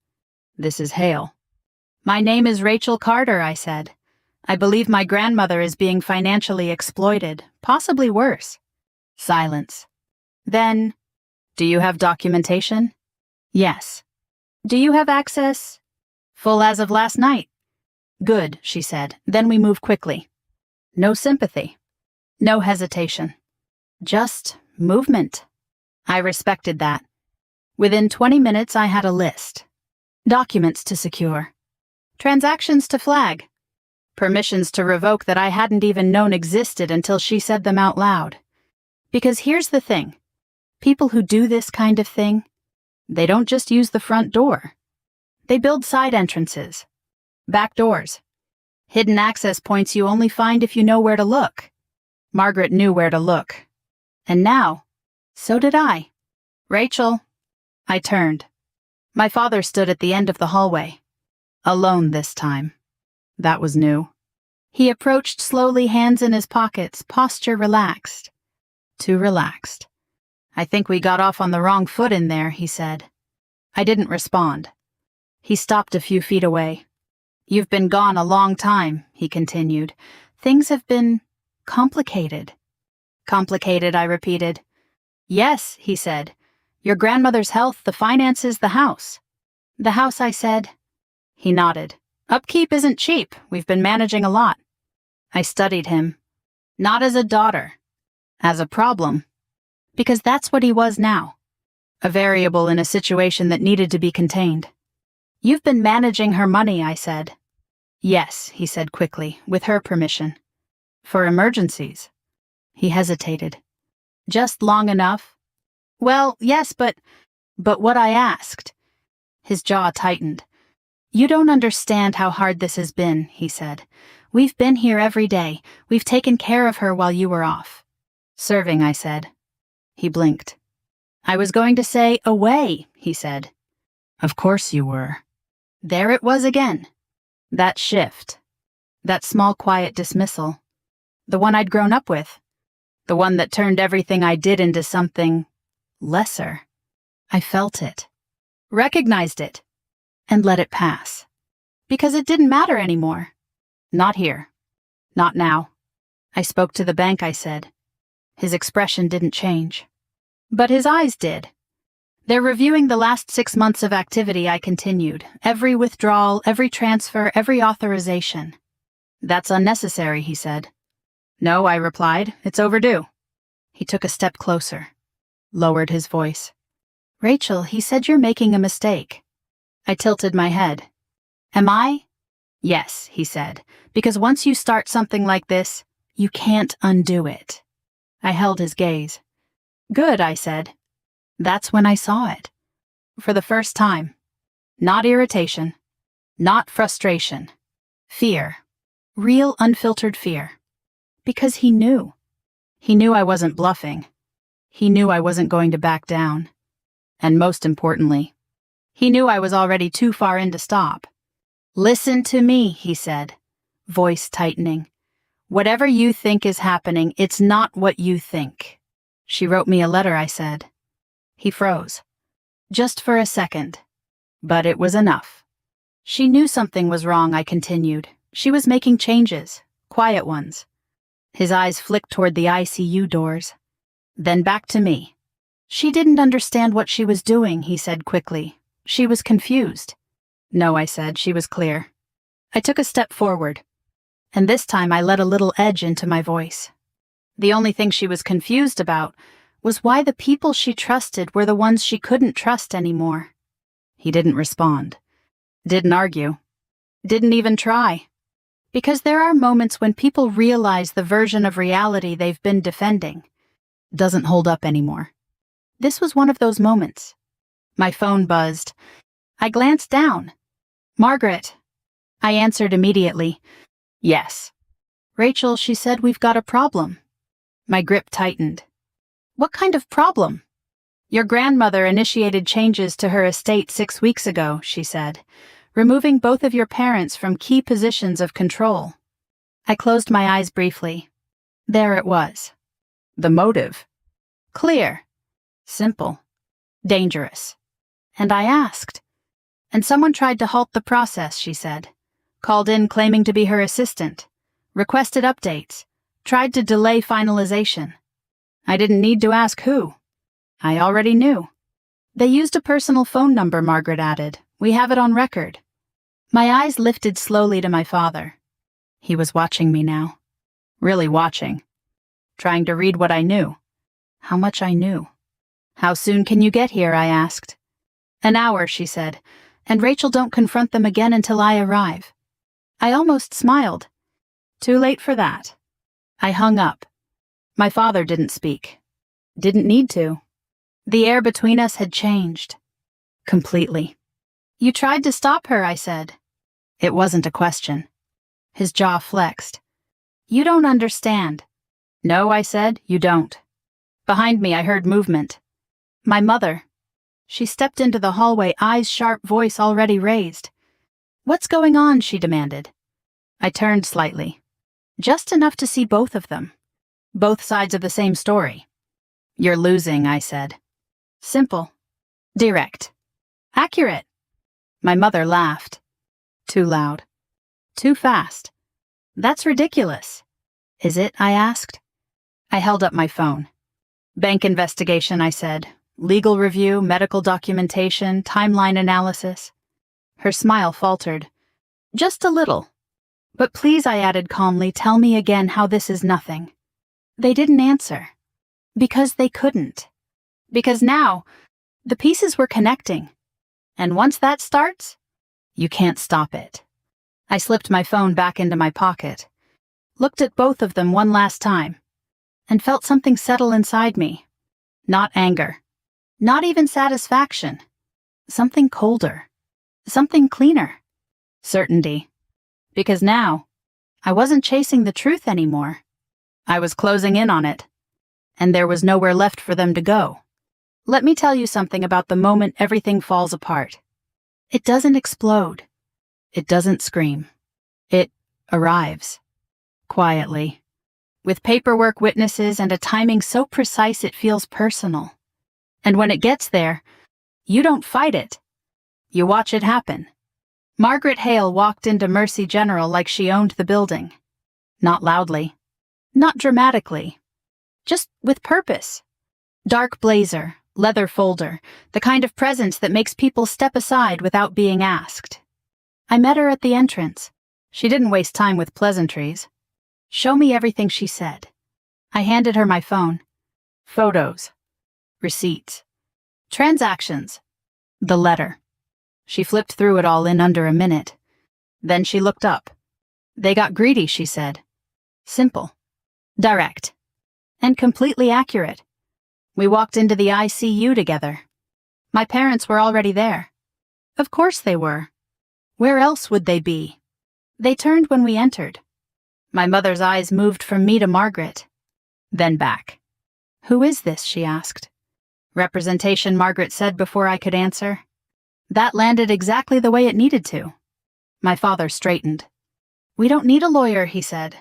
This is Hale. My name is Rachel Carter, I said. I believe my grandmother is being financially exploited, possibly worse. Silence. Then, do you have documentation? Yes. Do you have access? Full as of last night. Good, she said. Then we move quickly. No sympathy. No hesitation. Just movement. I respected that. Within 20 minutes, I had a list. Documents to secure. Transactions to flag. Permissions to revoke that I hadn't even known existed until she said them out loud. Because here's the thing. People who do this kind of thing, they don't just use the front door. They build side entrances. Back doors. Hidden access points you only find if you know where to look. Margaret knew where to look. And now, so did I. Rachel. I turned. My father stood at the end of the hallway. Alone this time. That was new. He approached slowly, hands in his pockets, posture relaxed. Too relaxed. I think we got off on the wrong foot in there, he said. I didn't respond. He stopped a few feet away. You've been gone a long time, he continued. Things have been complicated. Complicated, I repeated. Yes, he said. Your grandmother's health, the finances, the house. The house, I said. He nodded. Upkeep isn't cheap. We've been managing a lot. I studied him. Not as a daughter. As a problem. Because that's what he was now. A variable in a situation that needed to be contained. You've been managing her money, I said. Yes, he said quickly, with her permission. For emergencies. He hesitated. Just long enough. Well, yes, but what I asked. His jaw tightened. You don't understand how hard this has been, he said. We've been here every day. We've taken care of her while you were off. Serving, I said. He blinked. I was going to say, away, he said. Of course you were. There it was again. That shift. That small quiet dismissal. The one I'd grown up with. The one that turned everything I did into something lesser. I felt it. Recognized it. And let it pass. Because it didn't matter anymore. Not here. Not now. I spoke to the bank, I said. His expression didn't change. But his eyes did. They're reviewing the last 6 months of activity, I continued. Every withdrawal, every transfer, every authorization. That's unnecessary, he said. No, I replied. It's overdue. He took a step closer. Lowered his voice. Rachel, he said you're making a mistake. I tilted my head. Am I? Yes, he said, because once you start something like this, you can't undo it. I held his gaze. Good, I said. That's when I saw it. For the first time. Not irritation. Not frustration. Fear. Real unfiltered fear. Because he knew. He knew I wasn't bluffing. He knew I wasn't going to back down. And most importantly, he knew I was already too far in to stop. Listen to me, he said, voice tightening. Whatever you think is happening, it's not what you think. She wrote me a letter, I said. He froze. Just for a second. But it was enough. She knew something was wrong, I continued. She was making changes, quiet ones. His eyes flicked toward the ICU doors. Then back to me. She didn't understand what she was doing, he said quickly. She was confused. No, I said, she was clear. I took a step forward. And this time I let a little edge into my voice. The only thing she was confused about was why the people she trusted were the ones she couldn't trust anymore. He didn't respond. Didn't argue. Didn't even try. Because there are moments when people realize the version of reality they've been defending doesn't hold up anymore. This was one of those moments. My phone buzzed. I glanced down. Margaret. I answered immediately. Yes. Rachel, she said, we've got a problem. My grip tightened. What kind of problem? Your grandmother initiated changes to her estate 6 weeks ago, she said, removing both of your parents from key positions of control. I closed my eyes briefly. There it was. The motive. Clear. Simple. Dangerous. And I asked. And someone tried to halt the process, she said. Called in claiming to be her assistant. Requested updates. Tried to delay finalization. I didn't need to ask who. I already knew. They used a personal phone number, Margaret added. We have it on record. My eyes lifted slowly to my father. He was watching me now. Really watching. Trying to read what I knew. How much I knew. How soon can you get here, I asked. An hour, she said. And Rachel, don't confront them again until I arrive. I almost smiled. Too late for that. I hung up. My father didn't speak. Didn't need to. The air between us had changed. Completely. You tried to stop her, I said. It wasn't a question. His jaw flexed. You don't understand. No, I said, you don't. Behind me I heard movement. My mother. She stepped into the hallway, eyes sharp, voice already raised. What's going on? She demanded. I turned slightly. Just enough to see both of them. Both sides of the same story. You're losing, I said. Simple. Direct. Accurate. My mother laughed. Too loud. Too fast. That's ridiculous. Is it? I asked. I held up my phone. Bank investigation, I said. Legal review, medical documentation, timeline analysis. Her smile faltered. Just a little. But please, I added calmly, tell me again how this is nothing. They didn't answer. Because they couldn't. Because now, the pieces were connecting. And once that starts, you can't stop it. I slipped my phone back into my pocket, looked at both of them one last time, and felt something settle inside me. Not anger. Not even satisfaction. Something colder. Something cleaner. Certainty. Because now, I wasn't chasing the truth anymore. I was closing in on it. And there was nowhere left for them to go. Let me tell you something about the moment everything falls apart. It doesn't explode. It doesn't scream. It arrives. Quietly. With paperwork, witnesses, and a timing so precise it feels personal. And when it gets there, you don't fight it. You watch it happen. Margaret Hale walked into Mercy General like she owned the building. Not loudly. Not dramatically. Just with purpose. Dark blazer, leather folder, the kind of presence that makes people step aside without being asked. I met her at the entrance. She didn't waste time with pleasantries. Show me everything, she said. I handed her my phone. Photos. Receipts. Transactions. The letter. She flipped through it all in under a minute. Then she looked up. They got greedy, she said. Simple. Direct. And completely accurate. We walked into the ICU together. My parents were already there. Of course they were. Where else would they be? They turned when we entered. My mother's eyes moved from me to Margaret. Then back. Who is this? She asked. Representation, Margaret said before I could answer. That landed exactly the way it needed to. My father straightened. We don't need a lawyer, he said.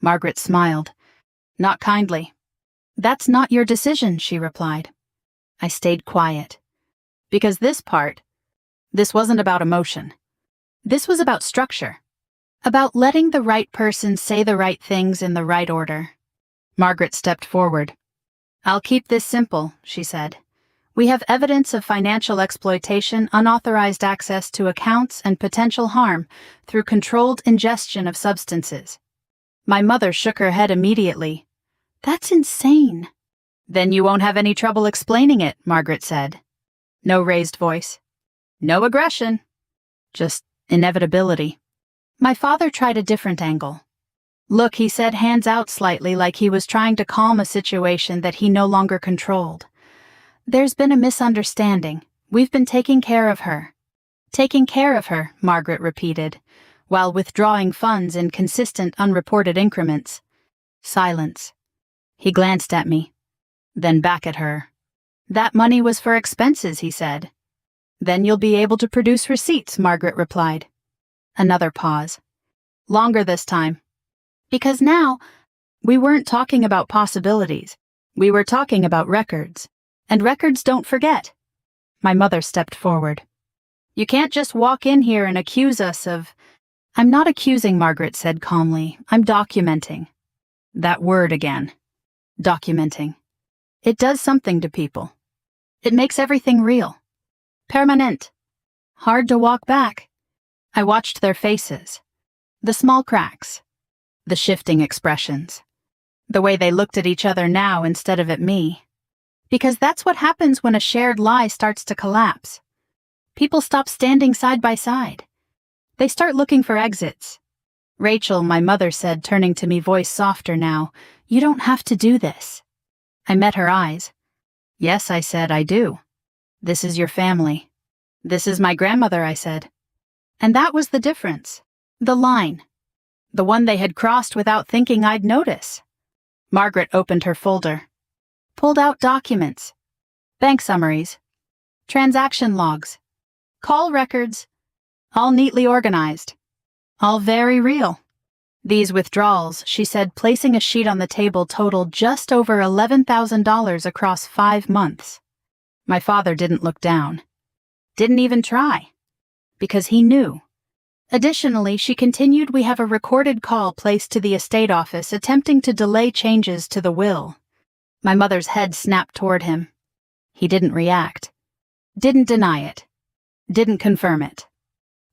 Margaret smiled. Not kindly. That's not your decision, she replied. I stayed quiet. Because this wasn't about emotion. This was about structure. About letting the right person say the right things in the right order. Margaret stepped forward. I'll keep this simple, she said. We have evidence of financial exploitation, unauthorized access to accounts, and potential harm through controlled ingestion of substances. My mother shook her head immediately. That's insane. Then you won't have any trouble explaining it, Margaret said. No raised voice. No aggression. Just inevitability. My father tried a different angle. Look, he said, hands out slightly like he was trying to calm a situation that he no longer controlled. There's been a misunderstanding. We've been taking care of her. Taking care of her, Margaret repeated, while withdrawing funds in consistent, unreported increments. Silence. He glanced at me, then back at her. That money was for expenses, he said. Then you'll be able to produce receipts, Margaret replied. Another pause. Longer this time. Because now, we weren't talking about possibilities. We were talking about records. And records don't forget. My mother stepped forward. You can't just walk in here and accuse us of... I'm not accusing, Margaret said calmly. I'm documenting. That word again. Documenting. It does something to people. It makes everything real. Permanent. Hard to walk back. I watched their faces. The small cracks. The shifting expressions. The way they looked at each other now instead of at me. Because that's what happens when a shared lie starts to collapse. People stop standing side by side. They start looking for exits. Rachel, my mother said, turning to me, voice softer now, you don't have to do this. I met her eyes. Yes, I said, I do. This is your family. This is my grandmother, I said. And that was the difference. The line. The one they had crossed without thinking I'd notice. Margaret opened her folder. Pulled out documents. Bank summaries. Transaction logs. Call records. All neatly organized. All very real. These withdrawals, she said, placing a sheet on the table, totaled just over $11,000 across 5 months. My father didn't look down. Didn't even try. Because he knew. Additionally, she continued, we have a recorded call placed to the estate office attempting to delay changes to the will. My mother's head snapped toward him. He didn't react. Didn't deny it. Didn't confirm it.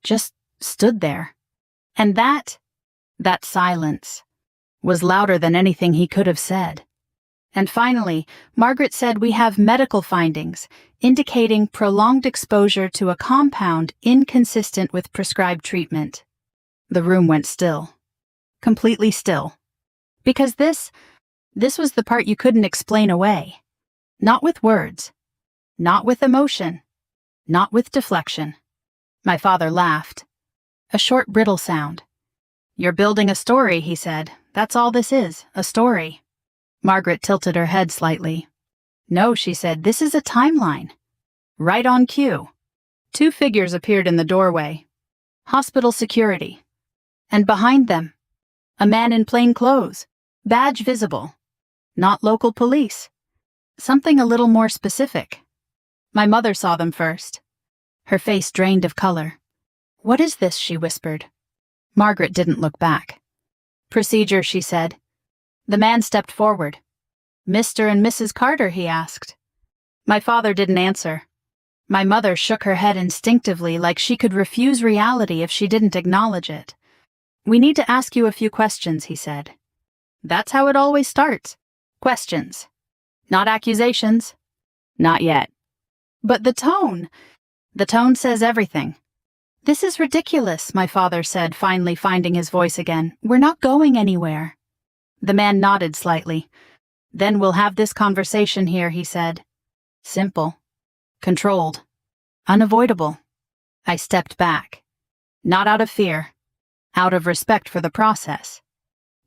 Just stood there. And that silence, was louder than anything he could have said. And finally, Margaret said, we have medical findings indicating prolonged exposure to a compound inconsistent with prescribed treatment. The room went still. Completely still. Because this was the part you couldn't explain away. Not with words. Not with emotion. Not with deflection. My father laughed. A short, brittle sound. You're building a story, he said. That's all this is, a story. Margaret tilted her head slightly. No, she said, this is a timeline. Right on cue. Two figures appeared in the doorway. Hospital security. And behind them, a man in plain clothes, badge visible. Not local police. Something a little more specific. My mother saw them first. Her face drained of color. What is this? She whispered. Margaret didn't look back. Procedure, she said. The man stepped forward. Mr. and Mrs. Carter, he asked. My father didn't answer. My mother shook her head instinctively, like she could refuse reality if she didn't acknowledge it. We need to ask you a few questions, he said. That's how it always starts. Questions. Not accusations. Not yet. But the tone. The tone says everything. This is ridiculous, my father said, finally finding his voice again. We're not going anywhere. The man nodded slightly. Then we'll have this conversation here, he said. Simple. Controlled. Unavoidable. I stepped back. Not out of fear. Out of respect for the process.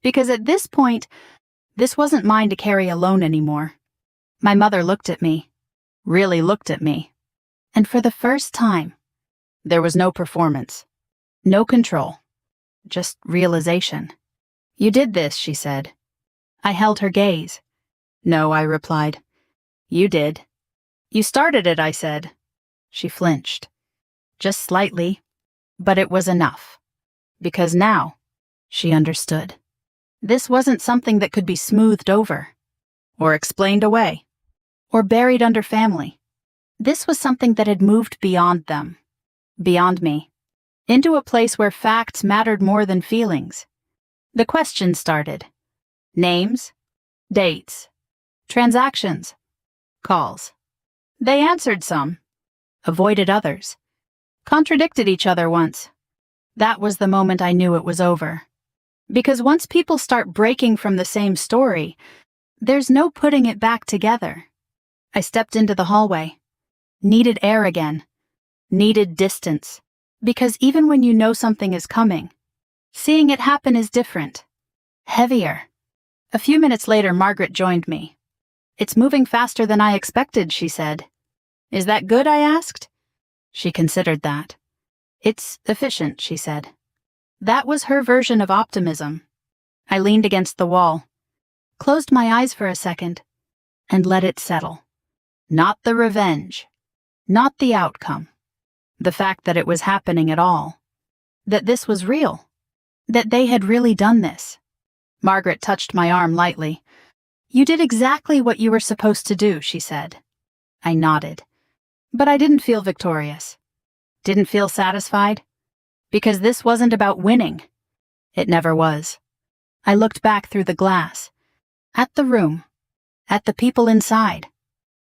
Because at this point, this wasn't mine to carry alone anymore. My mother looked at me. Really looked at me. And for the first time, there was no performance. No control. Just realization. You did this, she said. I held her gaze. No, I replied. You did. You started it, I said. She flinched. Just slightly. But it was enough. Because now, she understood. This wasn't something that could be smoothed over. Or explained away. Or buried under family. This was something that had moved beyond them. Beyond me. Into a place where facts mattered more than feelings. The questions started. Names. Dates. Transactions. Calls. They answered some. Avoided others. Contradicted each other once. That was the moment I knew it was over. Because once people start breaking from the same story, there's no putting it back together. I stepped into the hallway. Needed air again. Needed distance. Because even when you know something is coming, seeing it happen is different. Heavier. A few minutes later, Margaret joined me. It's moving faster than I expected, she said. Is that good? I asked. She considered that. It's efficient, she said. That was her version of optimism. I leaned against the wall, closed my eyes for a second, and let it settle. Not the revenge. Not the outcome. The fact that it was happening at all. That this was real. That they had really done this. Margaret touched my arm lightly. You did exactly what you were supposed to do, she said. I nodded. But I didn't feel victorious. Didn't feel satisfied. Because this wasn't about winning. It never was. I looked back through the glass. At the room. At the people inside.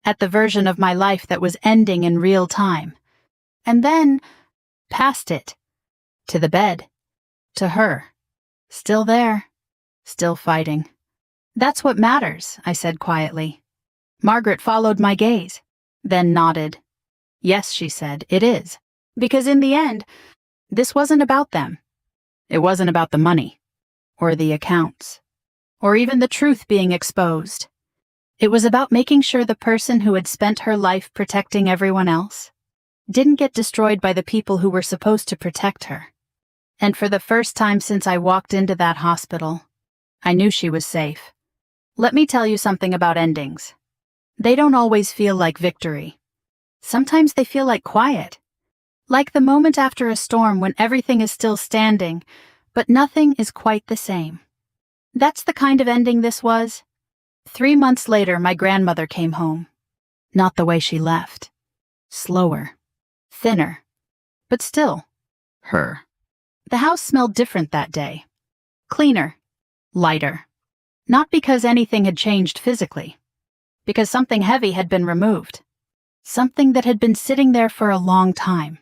At the version of my life that was ending in real time. And then, past it. To the bed. To her. Still there. Still fighting. That's what matters, I said quietly. Margaret followed my gaze, then nodded. Yes, she said, it is. Because in the end, this wasn't about them. It wasn't about the money. Or the accounts. Or even the truth being exposed. It was about making sure the person who had spent her life protecting everyone else didn't get destroyed by the people who were supposed to protect her. And for the first time since I walked into that hospital, I knew she was safe. Let me tell you something about endings. They don't always feel like victory. Sometimes they feel like quiet. Like the moment after a storm when everything is still standing, but nothing is quite the same. That's the kind of ending this was. 3 months later, my grandmother came home. Not the way she left. Slower. Thinner. But still, her. The house smelled different that day. Cleaner. Lighter. Not because anything had changed physically. Because something heavy had been removed. Something that had been sitting there for a long time.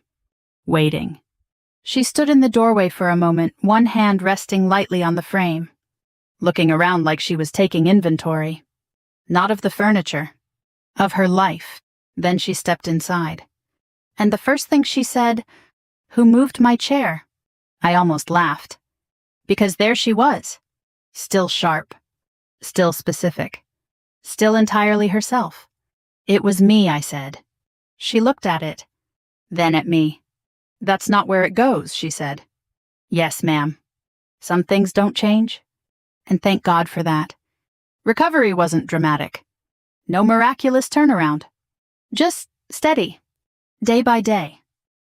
Waiting. She stood in the doorway for a moment, one hand resting lightly on the frame. Looking around like she was taking inventory. Not of the furniture. Of her life. Then she stepped inside. And the first thing she said, "Who moved my chair?" I almost laughed. Because there she was. Still sharp. Still specific. Still entirely herself. "It was me," I said. She looked at it. Then at me. "That's not where it goes," she said. "Yes, ma'am. Some things don't change. And thank God for that. Recovery wasn't dramatic. No miraculous turnaround. Just steady. Day by day.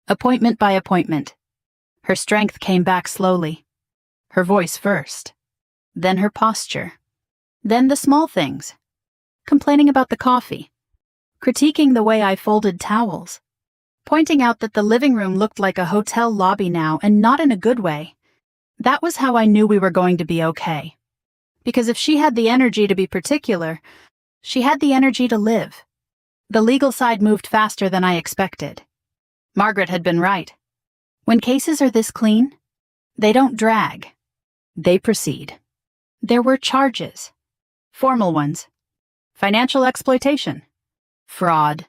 Appointment by appointment. Her strength came back slowly. Her voice first. Then her posture. Then the small things. Complaining about the coffee. Critiquing the way I folded towels. Pointing out that the living room looked like a hotel lobby now, and not in a good way. That was how I knew we were going to be okay. Because if she had the energy to be particular, she had the energy to live. The legal side moved faster than I expected. Margaret had been right. When cases are this clean, they don't drag. They proceed. There were charges. Formal ones. Financial exploitation. Fraud.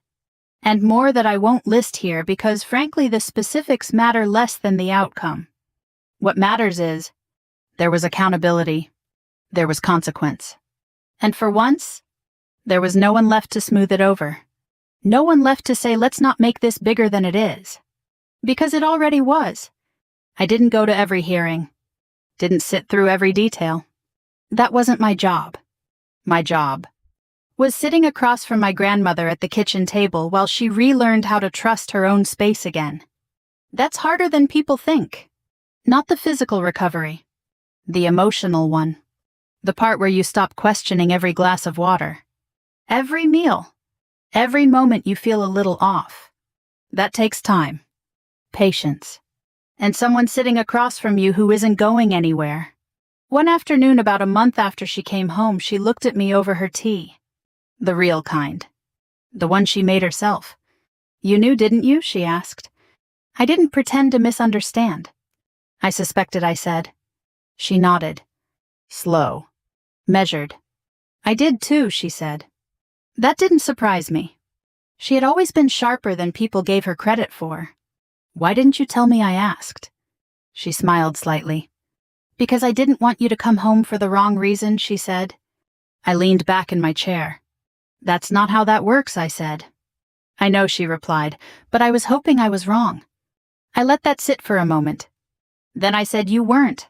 And more that I won't list here because, frankly, the specifics matter less than the outcome. What matters is, there was accountability. There was consequence. And for once, there was no one left to smooth it over. No one left to say, let's not make this bigger than it is. Because it already was. I didn't go to every hearing. Didn't sit through every detail. That wasn't my job. My job was sitting across from my grandmother at the kitchen table while she relearned how to trust her own space again. That's harder than people think. Not the physical recovery. The emotional one. The part where you stop questioning every glass of water. Every meal. Every moment you feel a little off. That takes time. Patience. And someone sitting across from you who isn't going anywhere. One afternoon about a month after she came home, she looked at me over her tea. The real kind. The one she made herself. "You knew, didn't you?" she asked. I didn't pretend to misunderstand. "I suspected," I said. She nodded. Slow. Measured. "I did too," she said. That didn't surprise me. She had always been sharper than people gave her credit for. "Why didn't you tell me?" I asked. She smiled slightly. "Because I didn't want you to come home for the wrong reason," she said. I leaned back in my chair. "That's not how that works," I said. "I know," she replied, "but I was hoping I was wrong." I let that sit for a moment. Then I said, "You weren't."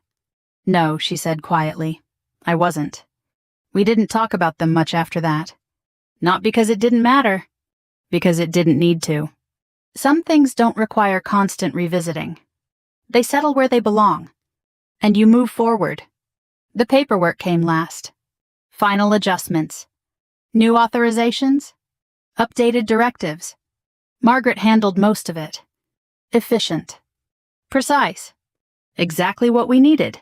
"No," she said quietly. "I wasn't." We didn't talk about them much after that. Not because it didn't matter. Because it didn't need to. Some things don't require constant revisiting. They settle where they belong. And you move forward. The paperwork came last. Final adjustments. New authorizations. Updated directives. Margaret handled most of it. Efficient. Precise. Exactly what we needed.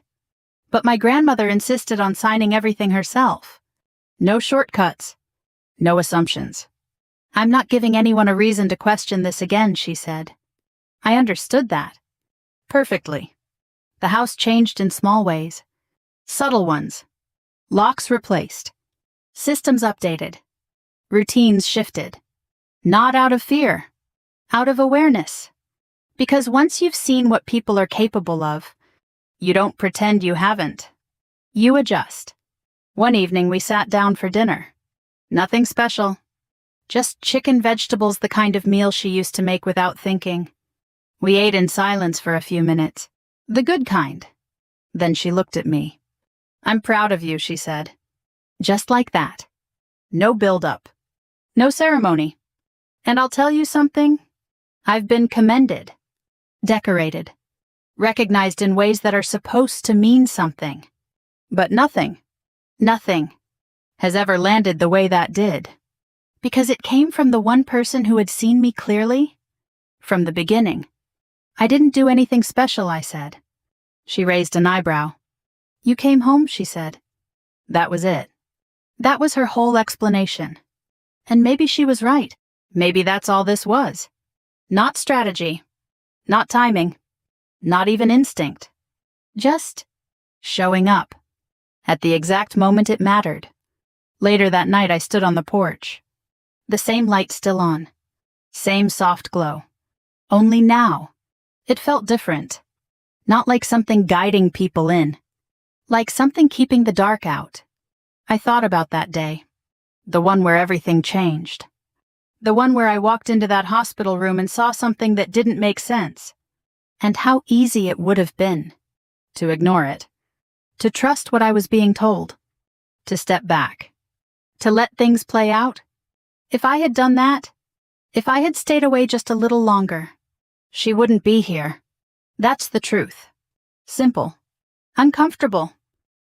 But my grandmother insisted on signing everything herself. No shortcuts. No assumptions. "I'm not giving anyone a reason to question this again," she said. I understood that. Perfectly. The house changed in small ways. Subtle ones. Locks replaced. Systems updated. Routines shifted. Not out of fear. Out of awareness. Because once you've seen what people are capable of, you don't pretend you haven't. You adjust. One evening we sat down for dinner. Nothing special. Just chicken vegetables, the kind of meal she used to make without thinking. We ate in silence for a few minutes. The good kind. Then she looked at me. "I'm proud of you," she said. Just like that. No build-up. No ceremony. And I'll tell you something. I've been commended. Decorated. Recognized in ways that are supposed to mean something. But nothing has ever landed the way that did. Because it came from the one person who had seen me clearly. From the beginning. "I didn't do anything special," I said. She raised an eyebrow. "You came home," she said. That was it. That was her whole explanation. And maybe she was right. Maybe that's all this was. Not strategy. Not timing. Not even instinct. Just showing up. At the exact moment it mattered. Later that night I stood on the porch. The same light still on. Same soft glow. Only now, it felt different. Not like something guiding people in. Like something keeping the dark out. I thought about that day. The one where everything changed. The one where I walked into that hospital room and saw something that didn't make sense. And how easy it would have been to ignore it. To trust what I was being told. To step back. To let things play out. If I had done that, if I had stayed away just a little longer, she wouldn't be here. That's the truth. Simple. Uncomfortable.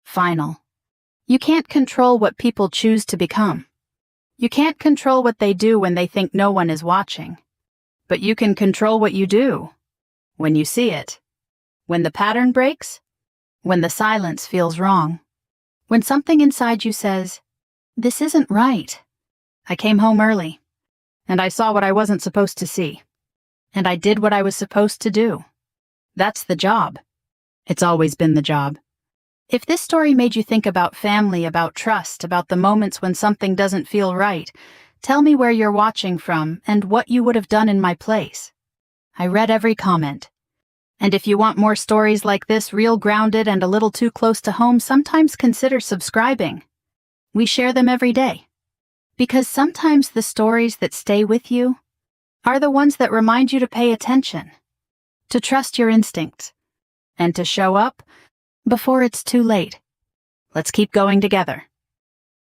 Final. You can't control what people choose to become. You can't control what they do when they think no one is watching. But you can control what you do. When you see it. When the pattern breaks. When the silence feels wrong. When something inside you says, "This isn't right." I came home early. And I saw what I wasn't supposed to see. And I did what I was supposed to do. That's the job. It's always been the job. If this story made you think about family, about trust, about the moments when something doesn't feel right, tell me where you're watching from and what you would have done in my place. I read every comment. And if you want more stories like this, real, grounded, and a little too close to home, sometimes consider subscribing. We share them every day. Because sometimes the stories that stay with you are the ones that remind you to pay attention, to trust your instincts, and to show up before it's too late. Let's keep going together.